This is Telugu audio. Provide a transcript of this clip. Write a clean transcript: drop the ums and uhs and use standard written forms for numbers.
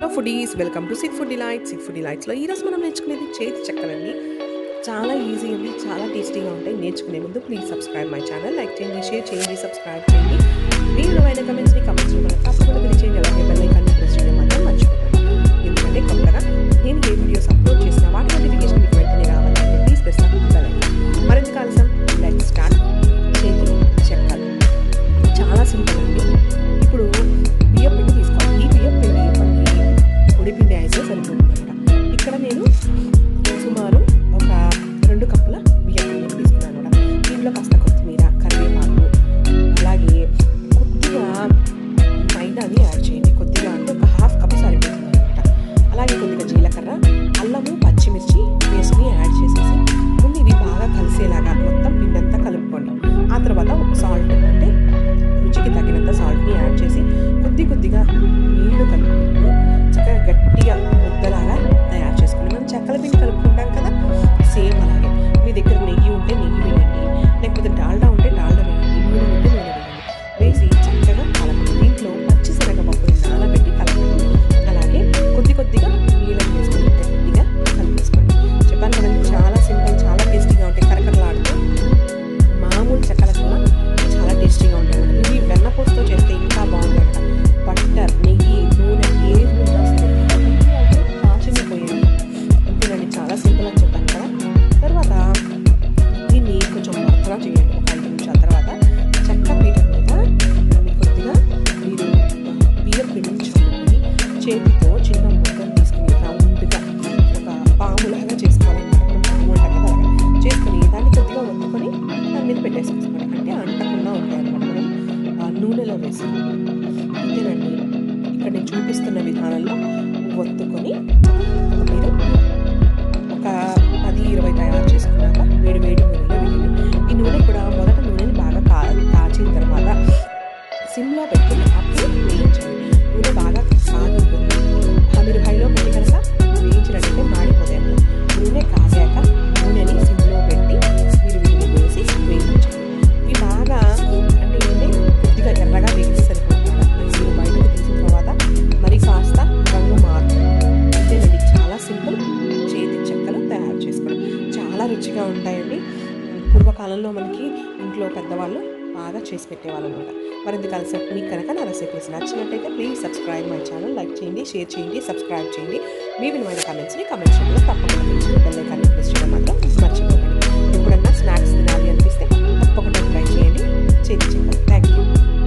Hello foodies, welcome to sit food delights. Sit food డిలైట్స్లో ఈరోజు మనం నేర్చుకునేది చేతి చెక్కలండి. చాలా ఈజీ అండి, చాలా టేస్టీగా ఉంటాయి. నేర్చుకునే ముందు please subscribe my channel, like చేయండి, షేర్ చేయండి, సబ్స్క్రైబ్ చేయండి. మీ విలువైన కమెంట్స్ని కమెంట్స్ రూపంలో తప్పకుండా తెలియచేయండి. అలాగే బెల్ ఐకాన్ని ప్రెస్ చేయడం మాత్రం మర్చిపోకండి. ఎందుకంటే కొత్తగా నేను ఏ వీడియోస్ అప్లోడ్ చేసినా వాటి నోటిఫికేషన్ మీకు వెంటనే రావాలంటే please press the bell icon. మరింత కాల్సం లెట్స్ స్టార్ట్. చేతి చెక్కలు చాలా సింపుల్ అండి. ఇప్పుడు బియ్యం పిండి తీసుకోవాలి. ఈ బియ్యం పిండి మనకి పొడి పిండి అయితే సరిపోతుందన్నమాట. ఇక్కడ నేను సుమారు ఒక 2 కప్పుల బియ్యం పిండి తీసుకున్నాను అనమాట. దీంట్లో కాస్త కొత్తిమీర, కరివేపాకు, అలాగే కొద్దిగా మైదాని యాడ్ చేయండి. కొద్దిగా అంటే ఒక 1/2 కప్ సరిపోతుంది అనమాట. అలాగే కొద్దిగా జీలకర్ర, అల్లము, పచ్చిమిర్చి వేసుకుని యాడ్ చేసేసి ముందు ఇవి బాగా కలిసేలాగా మొత్తం పిండి అంతా కలుపుకోండి. ఆ తర్వాత సాల్ట్ అంటే రుచికి తగినంత సాల్ట్ని యాడ్ చేసి కొద్దిగా నీళ్లు కలుపుకుంటూ చక్కగా గట్టిగా ముద్దలాగా తయారు చేసుకుని మనం చెక్కల పిండి కలుపుకుంటాం కదా, సేమ్ అలాగే. మీ దగ్గర నెయ్యి ఉంటే నెయ్యి వేయండి, లేకపోతే డాల్డా ఉంటే డాల్డా వేయండి, నూనె ఉంటే నూనె వేయండి. వేసి చక్కగా కలపండి. దీంట్లో పచ్చిశనగపప్పుని నానబెట్టి కలపండి. అలాగే కొద్దిగా నీళ్ళని వేసుకొని గట్టిగా కలిపేసుకోండి. చెప్పాను కదండి, చాలా సింపుల్, చాలా టేస్టీగా ఉంటాయి. కరకరలాడుతూ మామూలు చెక్కల కన్నా చాలా టేస్టీగా ఉంటాయి. ఇవి వెన్నపూసతో చేస్తే ఇంకా బాగుంటాయి. బట్టర్, నెయ్యి, నూనె ఏది ఉన్నా సరే కాచిపోయాయి. అంతేనండి, చాలా సింపుల్ అని చెప్పాను కదా. తర్వాత దీన్ని కొంచెం మరకగా చేయండి. ఒక 5 నిమిషాల తర్వాత చెక్క పీట మీద కొద్దిగా మీరు బియ్యం పిండిని చల్లుకొని చేతితో చిన్న ముద్దను తీసుకుని రౌండ్గా ఒక పాములాగా చేసుకోవాలన్నమాట. మనం పాము అంటాం కదా, అలాగా చేసుకుని దాన్ని కొద్దిగా వండుకొని దాని మీద పెట్టేసుకోవాలి. అంటే అంటకుండా ఉంటాయన్నమాట. మనం నూనెలో వేసి అంతేనండి. ఇక్కడ నేను చూపిస్తున్న విధానంలో ఒత్తుకొని మీరు ఒక 10-20 తయారు చేసుకున్నాక వేడి నూనెలో వేయండి. ఈ నూనె కూడా మొదట నూనెని బాగా కాచిన తర్వాత సిమ్లో పెట్టుకుని అప్పుడు వేయించండి. నూనె బాగా కాగుతుంది. మీరు హైలో పెట్టి కనుక వేయించినట్టయితే మాడిపోతాయి. నూనె కాగాక నూనెని సిమ్లో పెట్టి మీరు వీటిని వేసి వేయించండి. ఇవి బాగా అంటే కొద్దిగా ఎర్రగా వేగితే సరిపోతుంది. మీరు బయటకు తీసిన తర్వాత మరి కాస్త రంగు మారుతుంది. అంతేనండి, చాలా సింపుల్. చేతి చెక్కలు తయారు చేసుకోవడం చాలా రుచిగా ఉంటాయండి. పూర్వకాలంలో మనకి ఇంట్లో పెద్దవాళ్ళు బాగా చేసి పెట్టేవాళ్ళు అనమాట. మరింత కలిసి మీకు కనుక నా రెసిపీస్ నచ్చినట్టయితే please subscribe my channel, like చేయండి, షేర్ చేయండి, సబ్స్క్రైబ్ చేయండి. మీ విలువైన కమెంట్స్ని కమెంట్ చేయడంలో తప్పకుండా బెల్ ఐకాన్ని ప్రెస్ చేయడం మాత్రం మర్చిపోకండి. ఎప్పుడన్నా స్నాక్స్ తినాలి అనిపిస్తే తప్పకుండా ట్రై చేయండి చేతి చెక్కలు. Thank you.